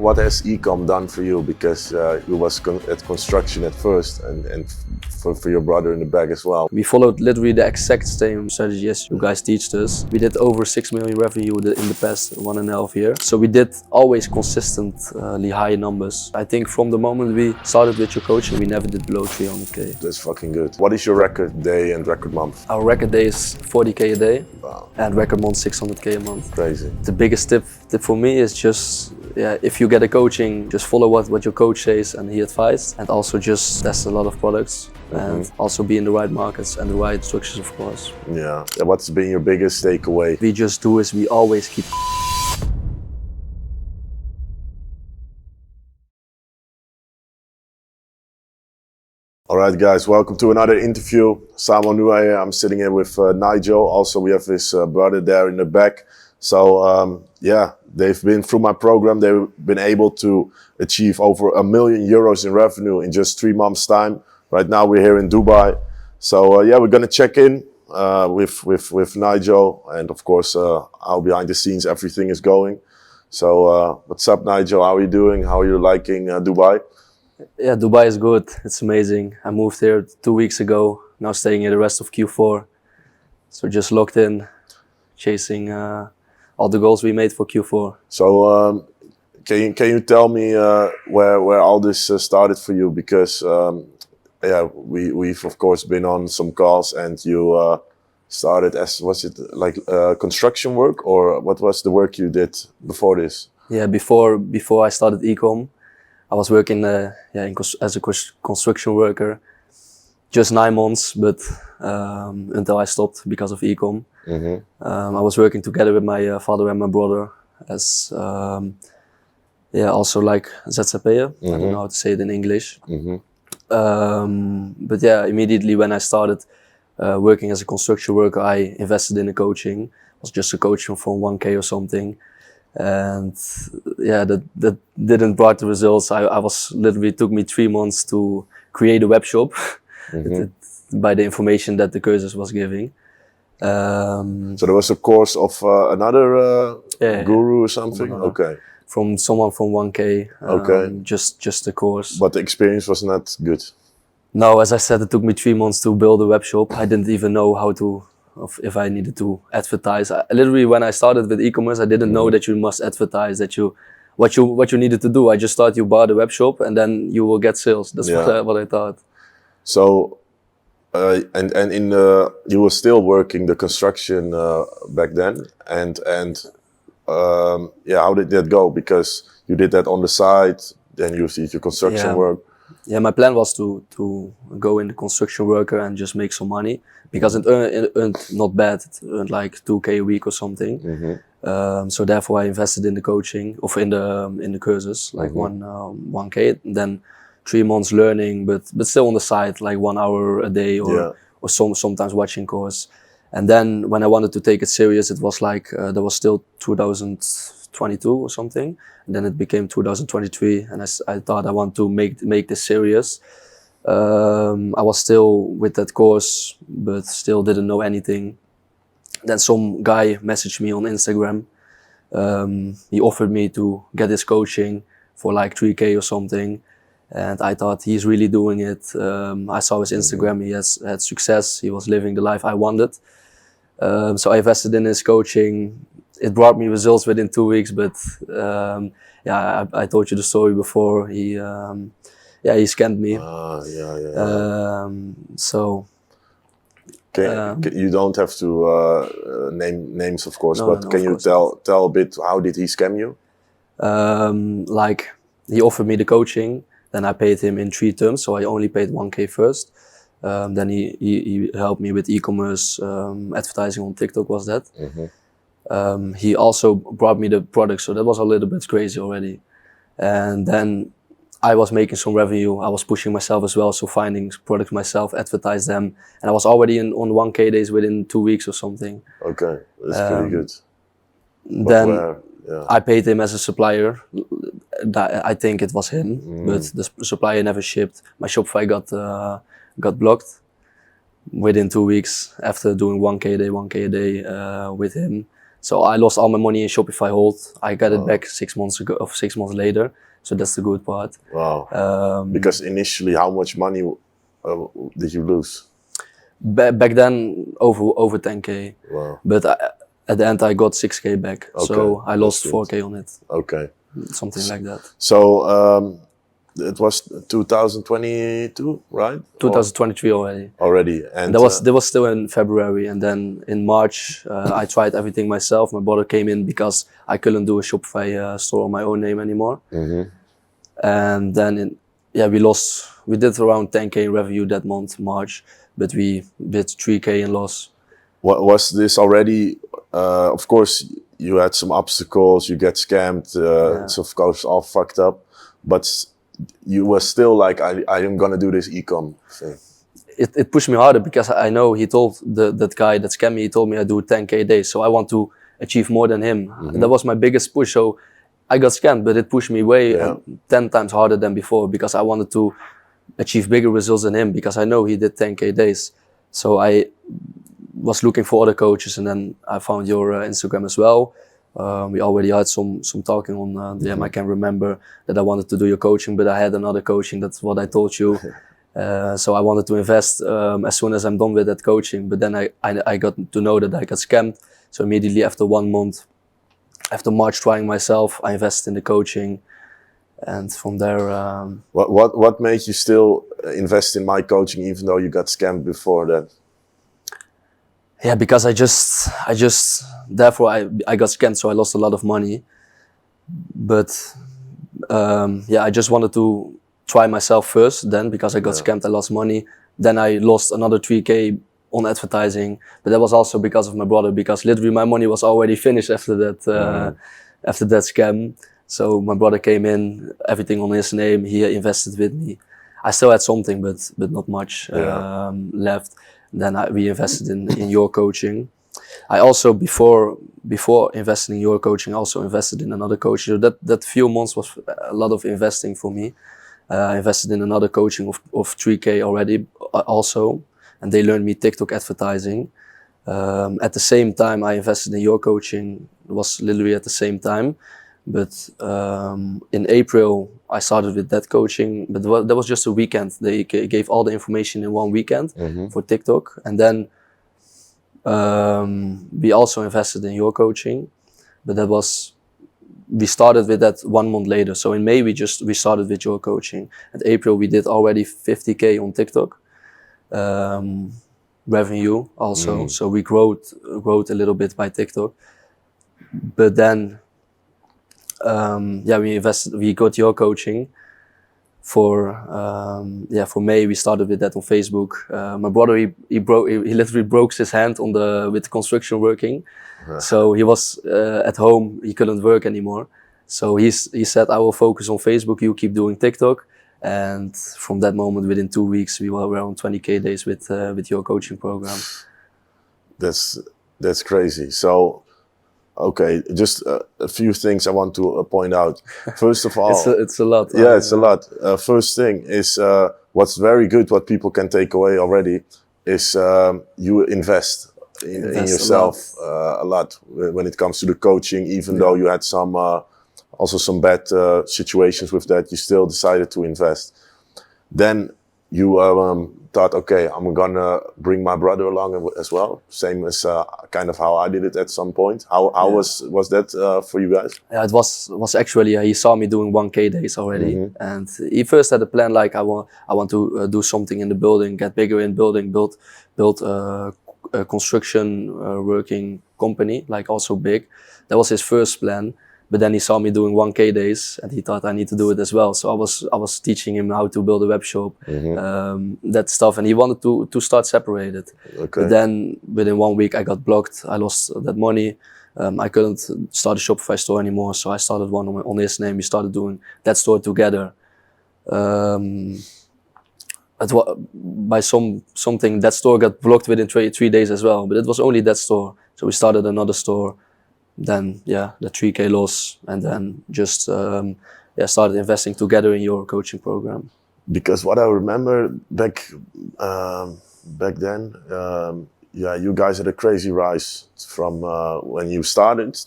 what has Ecom done for you? Because you was at construction at first, and for your brother in the back as well. We followed literally the exact same strategy as you guys teach us. We did over 6 million revenue in the past 1.5 years. So we did always consistently high numbers. I think from the moment we started with your coaching, we never did below 300K. That's fucking good. What is your record day and record month? Our record day is 40K a day. Wow. And record month 600K a month. Crazy. The biggest tip for me is just, if you get a coaching, just follow what your coach says and he advised, and also just test a lot of products and also be in the right markets and the right structures, of course. Yeah. What's been your biggest takeaway? We just do is we always keep. All right, guys, welcome to another interview. Samo Nue, I'm sitting here with Nigel. Also, we have his brother there in the back. So, yeah, they've been through my program. They've been able to achieve over €1 million in revenue in just 3 months' time. Right now, we're here in Dubai. So, yeah, we're going to check in with Nigel. And, of course, how behind the scenes everything is going. So, what's up, Nigel? How are you doing? How are you liking Dubai? Yeah, Dubai is good. It's amazing. I moved here 2 weeks ago. Now staying here the rest of Q4. So just locked in, chasing all the goals we made for Q4. So can you tell me where all this started for you? Because yeah, we've of course been on some calls, and you started as, was it like construction work, or what was the work you did before this? Yeah, before I started Ecom, I was working as a construction worker, just 9 months, but until I stopped because of Ecom. I was working together with my father and my brother as also like ZZP'er. I don't know how to say it in English. But yeah, immediately when I started working as a construction worker, I invested in a coaching. It was just a coaching from 1K or something. And yeah, that didn't brought the results. I was literally, took me 3 months to create a web shop by the information that the cursus was giving. So there was a course of another guru or something? Okay. From someone from 1K. Okay. Just a course. But the experience was not good? No, as I said, it took me 3 months to build a web shop. I didn't even know how to, if I needed to advertise. Literally, when I started with e-commerce, I didn't know that you must advertise, that what you needed to do. I just thought you buy the web shop and then you will get sales. That's what I thought. So, and in you were still working the construction back then, and yeah, how did that go? Because you did that on the side, then you did your construction work. Yeah, my plan was to go in the construction worker and just make some money, because it earned not bad. It earned like 2K a week or something. So therefore I invested in the coaching, or in the courses, like 1K. Then 3 months learning, but still on the side, like 1 hour a day, or sometimes watching course. And then when I wanted to take it serious, it was like there was still 2022 or something, and then it became 2023, and I thought I want to make this serious. I was still with that course, but still didn't know anything. Then some guy messaged me on Instagram. He offered me to get his coaching for like 3K or something, and I thought he's really doing it. I saw his Instagram. He had success. He was living the life I wanted. So I invested in his coaching. It brought me results within 2 weeks, but yeah, I told you the story before. He scammed me. So you don't have to name names, of course, but can you tell a bit, how did he scam you? Like, he offered me the coaching, then I paid him in 3 terms, so I only paid 1K first. Then he helped me with e-commerce, advertising on TikTok was that. He also brought me the product, so that was a little bit crazy already. And then I was making some revenue. I was pushing myself as well, so finding products myself, advertise them, and I was already on 1K days within 2 weeks or something. Okay, that's pretty good. Then I paid him as a supplier. I think it was him, but the supplier never shipped. My Shopify got blocked within 2 weeks after doing 1K a day with him. So I lost all my money in Shopify Hold. I got it back 6 months ago, or 6 months later. So that's the good part. Wow. Because initially, how much money did you lose? Back then, over 10K. Wow. But at the end, I got 6K back. Okay. So I lost 4K on it. Okay. Something like that. So it was 2022, right? 2023 already. Already. And that was still in February. And then in March, I tried everything myself. My brother came in because I couldn't do a Shopify store on my own name anymore. And then we did around 10K in revenue that month, March, but we did 3K in loss. What was this already? Of course, you had some obstacles. You get scammed. It's of course all fucked up. But you were still like, I am gonna do this e-com thing. It pushed me harder because I know he told that guy that scammed me. He told me I do 10K days, so I want to achieve more than him. And that was my biggest push. So I got scammed, but it pushed me way 10 times harder than before because I wanted to achieve bigger results than him because I know he did 10K days. So I was looking for other coaches, and then I found your Instagram as well. We already had some talking on DM. I can remember that I wanted to do your coaching, but I had another coaching. That's what I told you. So I wanted to invest as soon as I'm done with that coaching. But then I got to know that I got scammed. So immediately after 1 month, after March trying myself, I invested in the coaching. And from there... What made you still invest in my coaching even though you got scammed before that? Yeah, because therefore I got scammed, so I lost a lot of money. But I just wanted to try myself first then because I got scammed, I lost money. Then I lost another 3K on advertising, but that was also because of my brother, because literally my money was already finished after that scam. So my brother came in, everything on his name, he invested with me. I still had something, but not much left. Then we invested in your coaching. I also, before investing in your coaching, also invested in another coach. So that few months was a lot of investing for me. I invested in another coaching of 3K already also, and they learned me TikTok advertising. At the same time, I invested in your coaching. It was literally at the same time. But in April, I started with that coaching, but that was just a weekend. They gave all the information in one weekend for TikTok. And then we also invested in your coaching, but we started with that 1 month later. So in May, we started with your coaching. At April, we did already 50K on TikTok revenue also. So we growed a little bit by TikTok. But then, we got your coaching for May. We started with that on Facebook. My brother, he literally broke his hand with construction working. So he was at home, he couldn't work anymore. So he said, I will focus on Facebook, you keep doing TikTok. And from that moment, within 2 weeks, we were around 20K days with your coaching program. That's crazy. So, okay, just a few things I want to point out. First of all, it's a lot. Yeah, it's a lot. First thing is what's very good, what people can take away already, is you invest in yourself a lot when it comes to the coaching. Even though you had some bad situations with that, you still decided to invest. Then you thought, okay, I'm gonna bring my brother along as well. Same as kind of how I did it at some point. How was that for you guys? Yeah, it was actually, he saw me doing 1K days already. And he first had a plan like, I want to do something in the building, get bigger in building, build a construction working company, like also big. That was his first plan. But then he saw me doing 1K days and he thought I need to do it as well. So I was teaching him how to build a web shop, that stuff. And he wanted to start separated. Okay. But then within 1 week I got blocked. I lost that money. I couldn't start a Shopify store anymore. So I started one on his name. We started doing that store together. By something, that store got blocked within 3 days as well. But it was only that store. So we started another store. Then the 3K loss, and then just started investing together in your coaching program. Because what I remember back then, Yeah, you guys had a crazy rise from when you started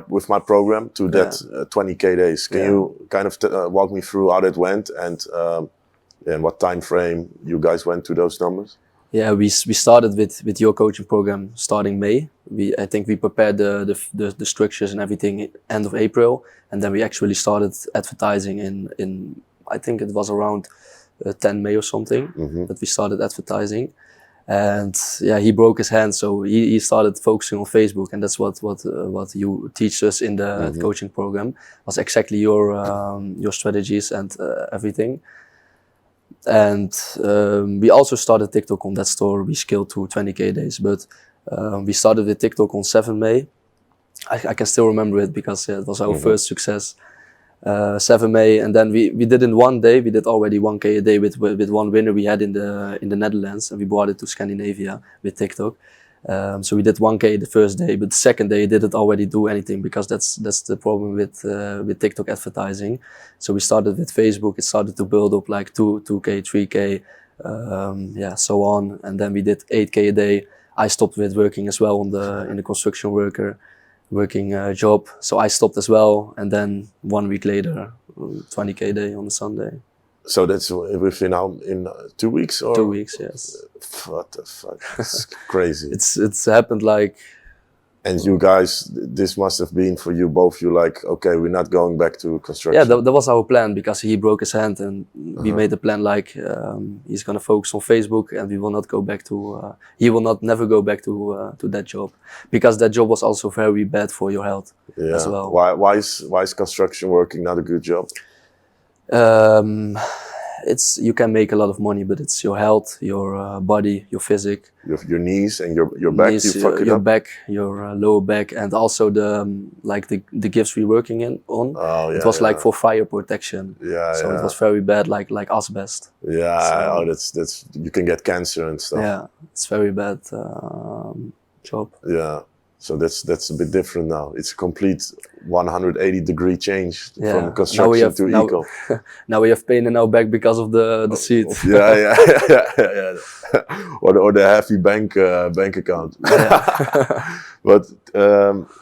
with my program to that 20K days. Can you kind of walk me through how that went and in what time frame you guys went to those numbers? Yeah, we started with your coaching program starting May. I think we prepared the structures and everything end of April, and then we actually started advertising in I think it was around 10 May or something that we started advertising. And yeah, he broke his hand, so he started focusing on Facebook, and that's what you teach us in the coaching program was exactly your strategies and everything. And we also started TikTok on that store. We scaled to 20K days, but we started with TikTok on 7 May. I can still remember it because it was our first success. 7 May, and then we did in one day. We did already 1K a day with one winner we had in the Netherlands, and we brought it to Scandinavia with TikTok. So we did 1K the first day, but the second day it didn't already do anything because that's the problem with TikTok advertising. So we started with Facebook. It started to build up like 2K, 3K, so on, and then we did 8K a day. I stopped with working as well in the construction working job, so I stopped as well, and then 1 week later 20K day on a Sunday. So that's within now in 2 weeks or 2 weeks, yes. What the fuck? It's crazy. It's happened like. And you guys, this must have been for you both. You like, okay, we're not going back to construction. Yeah, that was our plan because he broke his hand, and we made the plan like he's gonna focus on Facebook, and we will not go back to. He will not never go back to that job, because that job was also very bad for your health as well. Why is construction working not a good job? You can make a lot of money, but it's your health, your body, your physique, your knees and your back. Knees, you fuck it your up. back, your lower back, and also the gifts we're working on. Oh, yeah, it was like for fire protection. Yeah, so it was very bad, like asbest. Yeah, so, that's you can get cancer and stuff. Yeah, it's very bad job. Yeah. So that's a bit different now. It's a complete 180-degree change from construction to eco. Now we have pain in our back because of the seat. Yeah. or the heavy bank account. Yeah. But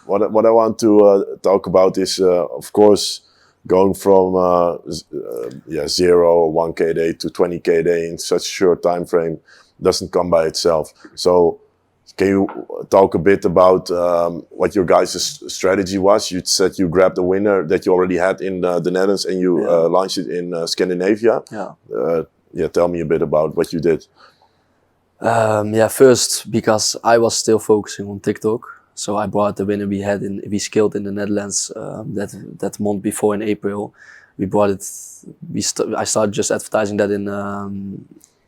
what I want to talk about is, of course, going from 0 or 1K a day to 20K a day in such a short time frame doesn't come by itself. So can you talk a bit about what your guys' strategy was? You said you grabbed a winner that you already had in the Netherlands, and you launched it in Scandinavia. Yeah. Tell me a bit about what you did. First, because I was still focusing on TikTok, so I brought the winner we scaled in the Netherlands that month before in April. We brought it. I started just advertising that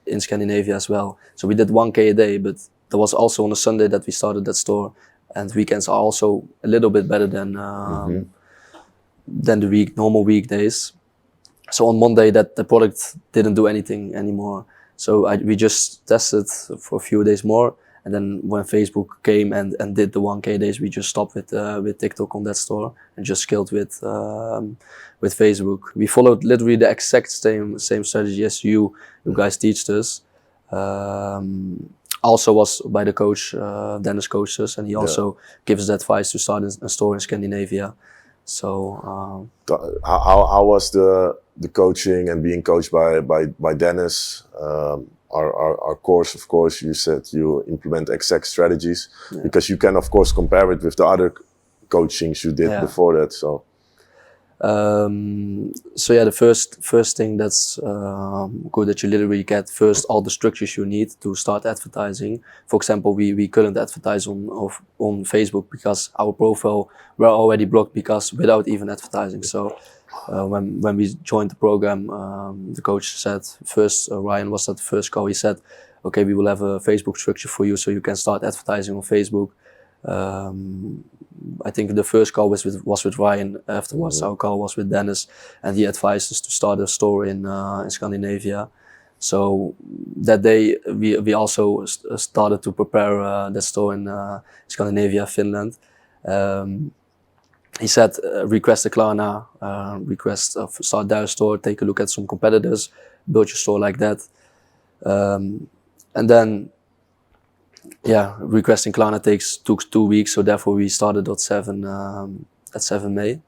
in Scandinavia as well. So we did 1K a day, but there was also on a Sunday that we started that store, and weekends are also a little bit better than the normal weekdays. So on Monday the product didn't do anything anymore. So we just tested for a few days more, and then when Facebook came and did the 1K days, we just stopped with TikTok on that store and just scaled with Facebook. We followed literally the exact same strategy as you guys teach us. Also was by the coach, Dennis coached us, and he also gives us advice to start a store in Scandinavia. So how was the coaching and being coached by Dennis? Our course, of course, you said you implement exact strategies because you can, of course, compare it with the other coachings you did before that. So. The first thing that's good that you literally get first all the structures you need to start advertising. For example, we couldn't advertise on Facebook because our profile were already blocked without even advertising. So when we joined the program, the coach said first, Ryan was at the first call. He said, "Okay, we will have a Facebook structure for you, so you can start advertising on Facebook." I think the first call was with Ryan. Afterwards, our call was with Dennis, and he advised us to start a store in Scandinavia. So that day, we also started to prepare the store in Scandinavia, Finland. He said, request a Klarna, start their store, take a look at some competitors, build your store like that, and then Yeah, requesting Klarna took 2 weeks, so therefore we started at 7 May,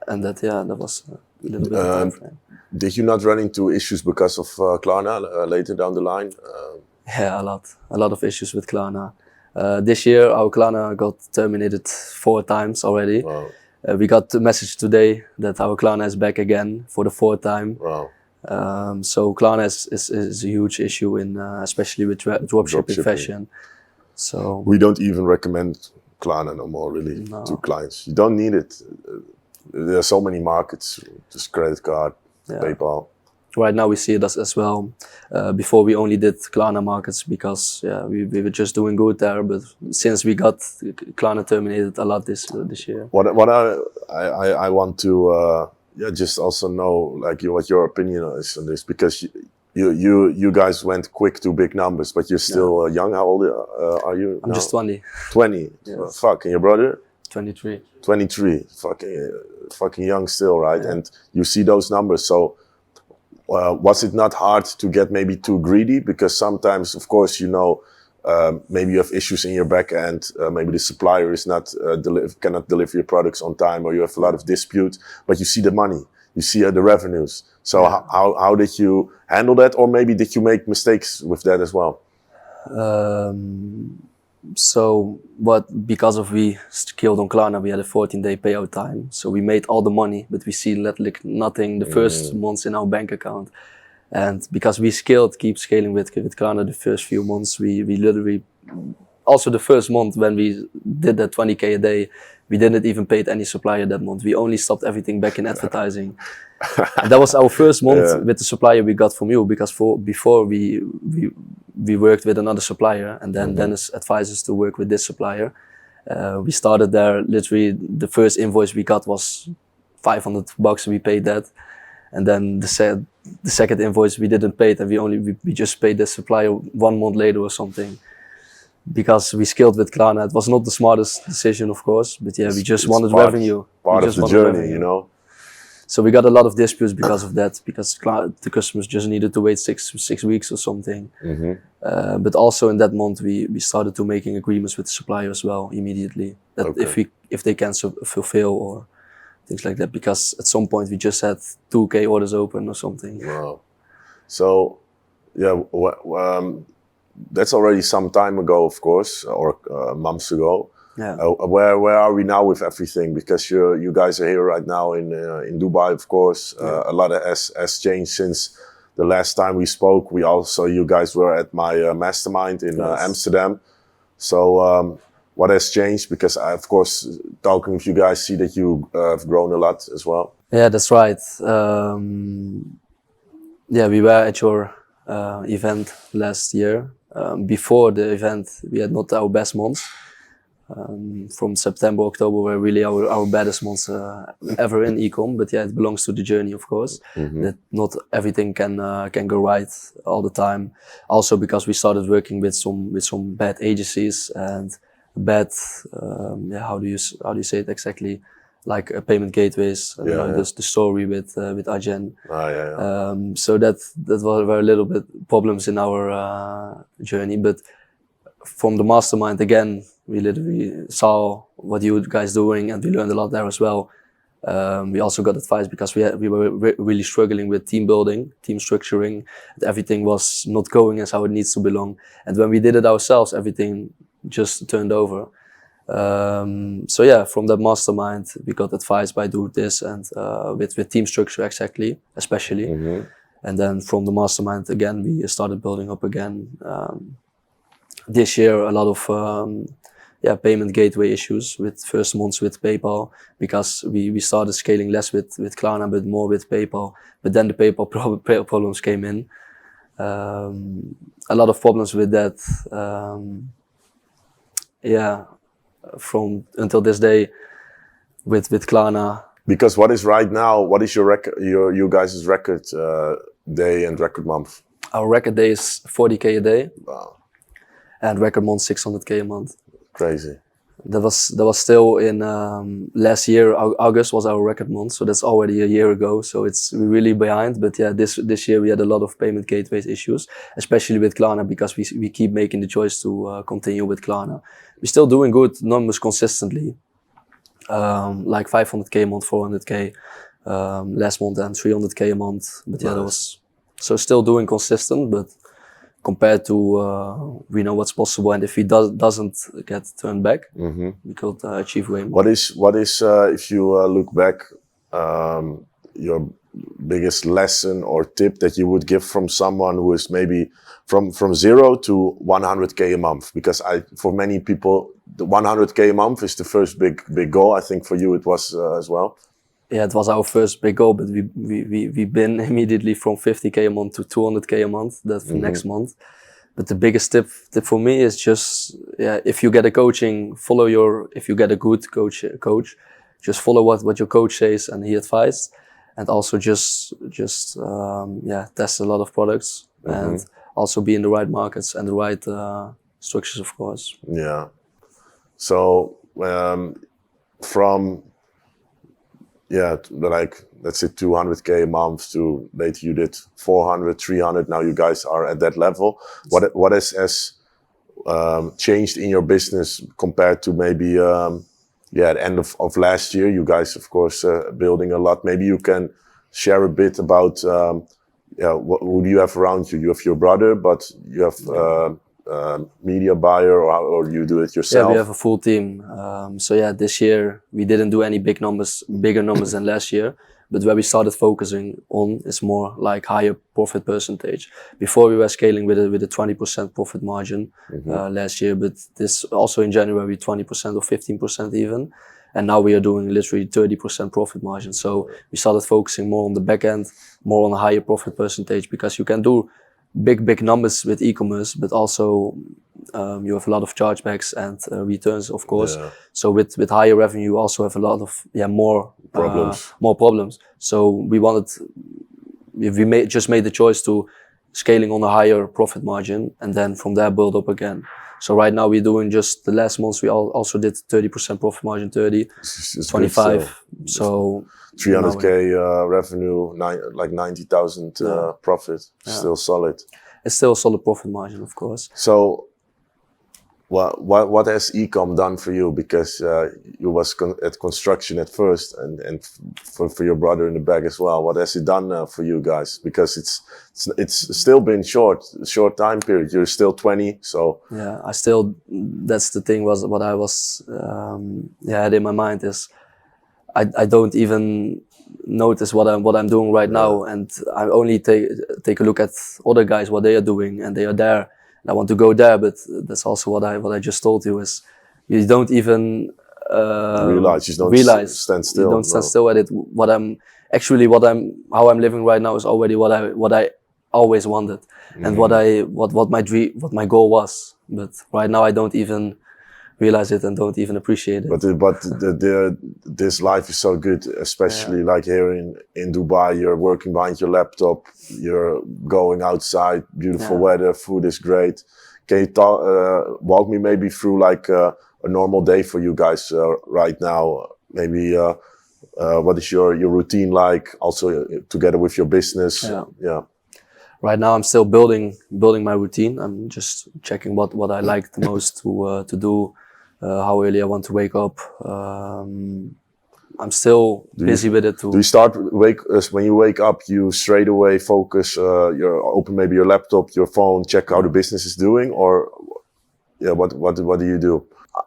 and that was a little bit of time frame. Did you not run into issues because of Klarna later down the line? Yeah, a lot of issues with Klarna. This year our Klarna got terminated 4 times already. Wow. We got the message today that our Klarna is back again for the 4th time. Wow. So Klarna is a huge issue in especially with dropshipping fashion. So we don't even recommend Klarna no more really to clients. You don't need it. There are so many markets, just credit card, PayPal. Right now we see it as well. Before we only did Klarna markets because we were just doing good there. But since we got Klarna terminated a lot this year. What I want to just also know like what your opinion is on this, because you guys went quick to big numbers, but you're still young. How old are you? I'm just 20. 20. Yes. Fuck, and your brother? 23. 23. Fucking young still, right? Yeah. And you see those numbers. So was it not hard to get maybe too greedy? Because sometimes, of course, maybe you have issues in your back end. Maybe the supplier is not cannot deliver your products on time, or you have a lot of disputes. But you see the money, you see the revenues. So how did you handle that, or maybe did you make mistakes with that as well? So because we scaled on Klarna, we had a 14-day payout time. So we made all the money, but we see nothing the first months in our bank account. And because we keep scaling with Klarna the first few months, we literally, also the first month when we did that 20K a day, we didn't even pay any supplier that month. We only stopped everything back in advertising. And that was our first month with the supplier we got from you, because before we worked with another supplier, and then Dennis advised us to work with this supplier. We started there, literally the first invoice we got was $500, we paid that. And then the second invoice we didn't pay it, and we just paid the supplier 1 month later or something. Because we scaled with Klarna. It was not the smartest decision, of course, but we just wanted revenue. Part of the journey, So we got a lot of disputes because of that, because the customers just needed to wait six weeks or something. But also in that month, we started to making agreements with the supplier as well immediately. That if they can fulfill or things like that, because at some point we just had 2K orders open or something. Wow. So, that's already some time ago, of course, or months ago. Yeah. Where are we now with everything? Because you guys are here right now in Dubai, of course. A lot has changed since the last time we spoke. You guys were at my mastermind in Amsterdam. So what has changed? Because I, of course, talking with you guys, see that you have grown a lot as well. Yeah, that's right. We were at your event last year. Before the event, we had not our best months. From September, October were really our baddest months ever in e-com. But it belongs to the journey, of course. That not everything can go right all the time. Also because we started working with some bad agencies and bad how do you say it exactly, like payment gateways. The story with Arjen. So that were a little bit problems in our journey. But from the mastermind again, we literally saw what you guys doing, and we learned a lot there as well. We also got advice because we were really struggling with team building, team structuring. Everything was not going as how it needs to belong. And when we did it ourselves, everything just turned over. From that mastermind, we got advice by doing this and with team structure especially. And then from the mastermind again, we started building up again. This year, a lot of payment gateway issues with first months with PayPal, because we started scaling less with Klarna, but more with PayPal. But then the PayPal problems came in. A lot of problems with that. From until this day with Klarna. Because what is right now? What is your record? You guys' record day and record month? Our record day is 40K a day. Wow. And record month 600K a month. Crazy. That was still in last year. August was our record month, so that's already a year ago. So it's really behind. But yeah, this year we had a lot of payment gateways issues, especially with Klarna, because we keep making the choice to continue with Klarna. We're still doing good numbers consistently, like 500k a month, 400k last month, and 300k a month. But yeah, that was so still doing consistent, but compared to we know what's possible, and if he doesn't get turned back, we could achieve way more. What is if you look back, your biggest lesson or tip that you would give from someone who is maybe from 0 to 100k a month? Because for many people, the 100k a month is the first big goal. I think for you it was as well. Yeah, it was our first big goal, but we've been immediately from 50k a month to 200k a month. That's for next month. But the biggest tip for me is just, if you get a coaching, if you get a good coach, just follow what your coach says and he advised, and also just test a lot of products and also be in the right markets and the right structures, of course. Yeah. So from like let's say 200k a month to later you did 400, 300. Now you guys are at that level. What has changed in your business compared to maybe at the end of last year? You guys, of course, building a lot. Maybe you can share a bit about who do you have around you? You have your brother, but you have media buyer, or you do it yourself? Yeah, we have a full team. So yeah, this year we didn't do any bigger numbers than last year. But where we started focusing on is more like higher profit percentage. Before we were scaling with a 20% profit margin last year, but this also in January 20% or 15% even. And now we are doing literally 30% profit margin. So we started focusing more on the back end, more on a higher profit percentage, because you can do big numbers with e-commerce, but also you have a lot of chargebacks and returns, of course. Yeah. So with higher revenue, you also have a lot of more problems. So we just made the choice to scaling on a higher profit margin, and then from there build up again. So right now we're doing just the last months we also did 30% profit margin, 30, it's 25. So 300k revenue, like 90,000 profit, still solid. It's still a solid profit margin, of course. So what has e-com done for you? Because you was at construction at first, and for your brother in the back as well. What has it done for you guys? Because it's still been short time period. You're still 20, so yeah. That's the thing, was what I was had in my mind is I don't even notice what I'm doing right now, and I only take a look at other guys, what they are doing, and they are there. I want to go there, but that's also what I just told you, is you don't even realize. You don't stand still. You don't stand still at it. How I'm living right now is already what I always wanted, and what my goal was. But right now I don't even realize it and don't even appreciate it. But this life is so good, especially like here in Dubai. You're working behind your laptop, you're going outside, beautiful weather, food is great. Can you walk me maybe through like a normal day for you guys right now? Maybe what is your routine like, also together with your business? Yeah. Right now I'm still building my routine. I'm just checking what I like the most to do. How early I want to wake up. I'm still busy with it too. Do you start when you wake up? You straight away focus. Open maybe your laptop, your phone, check how the business is doing, or what do you do?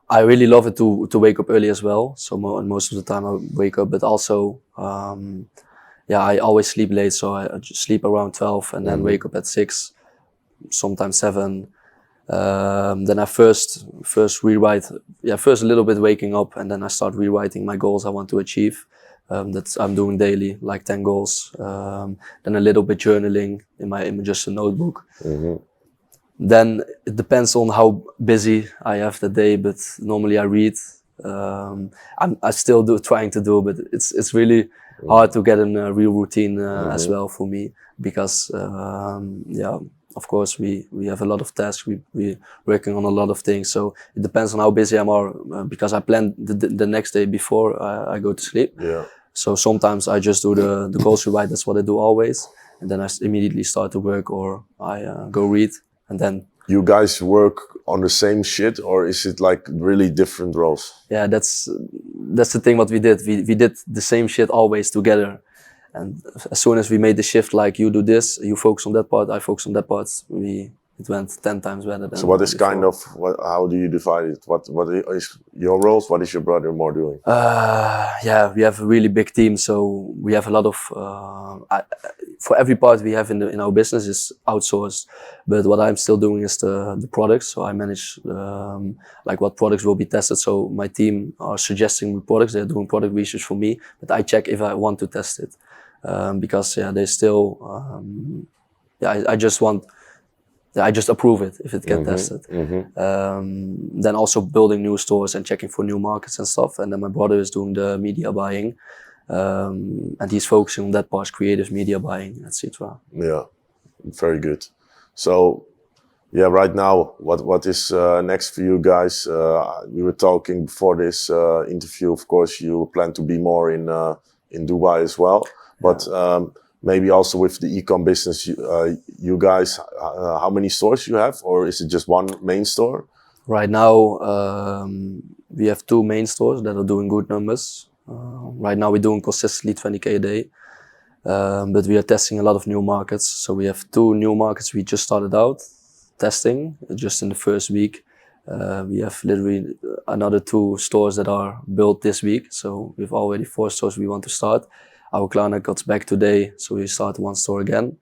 I really love it to wake up early as well. So most of the time I wake up, but also I always sleep late. So I just sleep around 12 and then wake up at 6, sometimes 7. Then I first rewrite, first a little bit waking up, and then I start rewriting my goals I want to achieve. That I'm doing daily, like 10 goals. Then a little bit journaling in just a notebook. Then it depends on how busy I have the day, but normally I read. I still trying to do, but it's really hard to get in a real routine as well for me, because of course, we have a lot of tasks. We working on a lot of things. So it depends on how busy I am, because I plan the next day before I go to sleep. Yeah. So sometimes I just do the goals rewrite. That's what I do always, and then I immediately start to work, or I go read, and then. You guys work on the same shit, or is it like really different roles? Yeah, that's the thing. What we did, we did the same shit always together. And as soon as we made the shift, like you do this, you focus on that part, I focus on that part, it went 10 times better than. So what is before. kind of how do you divide it? What is your roles? What is your brother more doing? Yeah, we have a really big team, so we have a lot of. For every part we have in our business is outsourced, but what I'm still doing is the products. So I manage like what products will be tested. So my team are suggesting products. They're doing product research for me, but I check if I want to test it. Because they still, I just approve it if it can test it. Then also building new stores and checking for new markets and stuff. And then my brother is doing the media buying, and he's focusing on that part, creative media buying, etc. Yeah, very good. So, yeah, right now, what is next for you guys? We were talking before this interview. Of course, you plan to be more in Dubai as well. But maybe also with the e-com business, you guys, how many stores you have, or is it just one main store? Right now, we have 2 main stores that are doing good numbers. Right now, we're doing consistently 20K a day, but we are testing a lot of new markets. So we have 2 new markets we just started out testing just in the first week. We have literally another 2 stores that are built this week. So we've already 4 stores we want to start. Our client got back today, so we start 1 store again.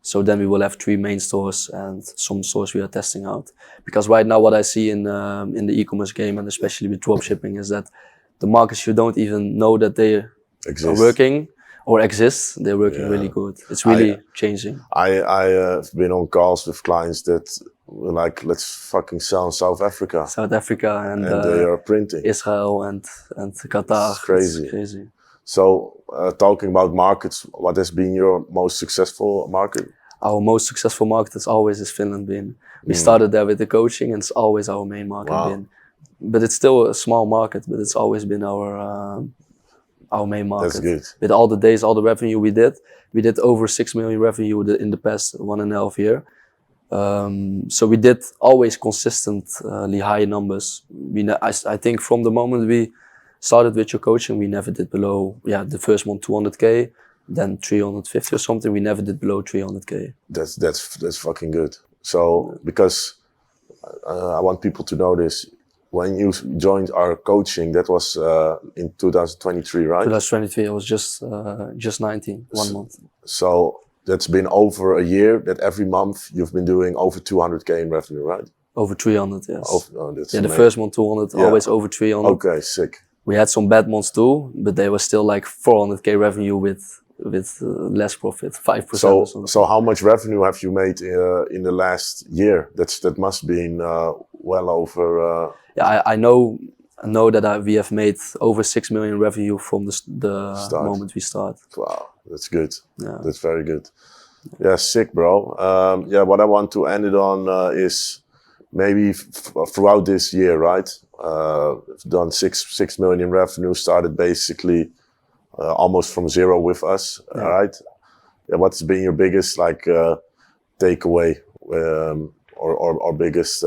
So then we will have 3 main stores and some stores we are testing out. Because right now what I see in the e-commerce game, and especially with dropshipping, is that the markets you don't even know that they are working or exist, they're working really good. It's really changing. I have been on calls with clients that were like, let's fucking sell in South Africa. South Africa and they are printing. Israel and Qatar. It's crazy. It's crazy. So, talking about markets, what has been your most successful market? Our most successful market is Finland been. We started there with the coaching, and it's always our main market been. But it's still a small market, but it's always been our main market. That's good. With all the days, all the revenue we did over 6 million revenue in the past 1.5 years. So we did always consistently high numbers. I think from the moment we started with your coaching, we never did below, the first month 200K, then 350 or something. We never did below 300K. That's fucking good. So, because I want people to know this, when you joined our coaching, that was in 2023, right? 2023, I was just 19, 1 month. So that's been over a year that every month you've been doing over 200K in revenue, right? Over 300, yes. That's amazing. The first month 200, always over 300. Okay, sick. We had some bad months too, but they were still like 400K revenue with less profit, 5% or something. So how much revenue have you made in the last year? That must be well over. I know that we have made over 6 million revenue from the moment we start. Wow, that's good. Yeah. That's very good. Yeah, sick, bro. What I want to end it on is maybe throughout this year, right? Done 6 million revenue, started basically almost from zero with us, right? Yeah, what's been your biggest takeaway or biggest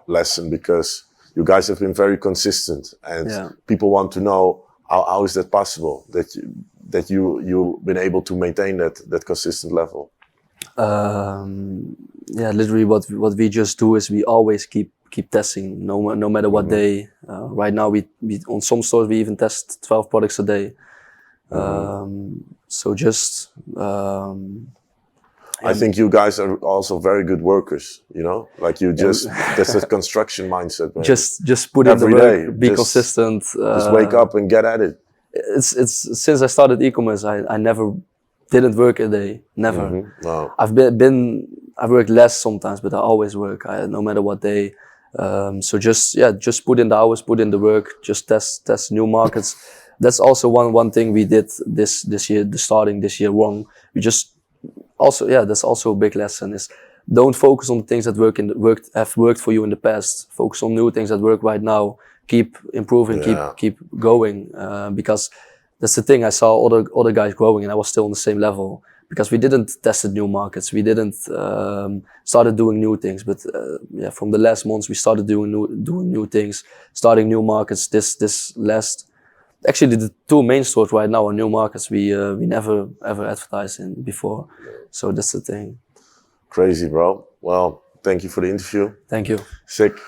lesson? Because you guys have been very consistent, and people want to know how is that possible that you've been able to maintain that consistent level. Literally what we just do is we always keep testing, no matter what day. Right now we on some stores we even test 12 products a day. So just I think you guys are also very good workers, you know, like you just that's a construction mindset, man. Just put in the work, be consistent, just wake up and get at it. It's since I started e-commerce, I never didn't work a day, never. No. I've worked less sometimes, but I always work, no matter what day. So just put in the hours, put in the work, just test new markets. That's also one thing we did this year, starting this year wrong. We just also, that's also a big lesson is don't focus on the things that have worked for you in the past. Focus on new things that work right now. Keep improving, keep going, because that's the thing. I saw other guys growing, and I was still on the same level because we didn't test new markets. We didn't started doing new things. But from the last months, we started doing new things, starting new markets. Actually, the 2 main stores right now are new markets we never ever advertised in before. So that's the thing. Crazy, bro. Well, thank you for the interview. Thank you. Sick.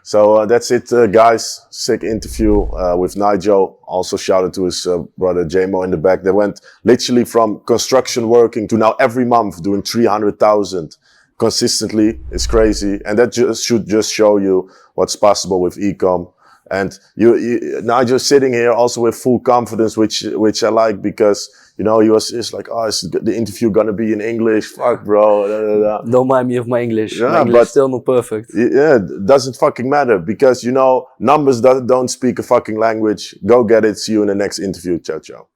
So that's it, guys. Sick interview with Nigel. Also shout out to his brother JMO in the back. They went literally from construction working to now every month doing 300,000 consistently. It's crazy, and that should just show you what's possible with e-com. And Nigel sitting here also with full confidence, which I like, because he was like, oh, is the interview gonna be in English? Fuck, bro. Da, da, da. Don't mind me of my English. Yeah, my English is still not perfect. Yeah, it doesn't fucking matter, because numbers don't speak a fucking language. Go get it. See you in the next interview. Ciao, ciao.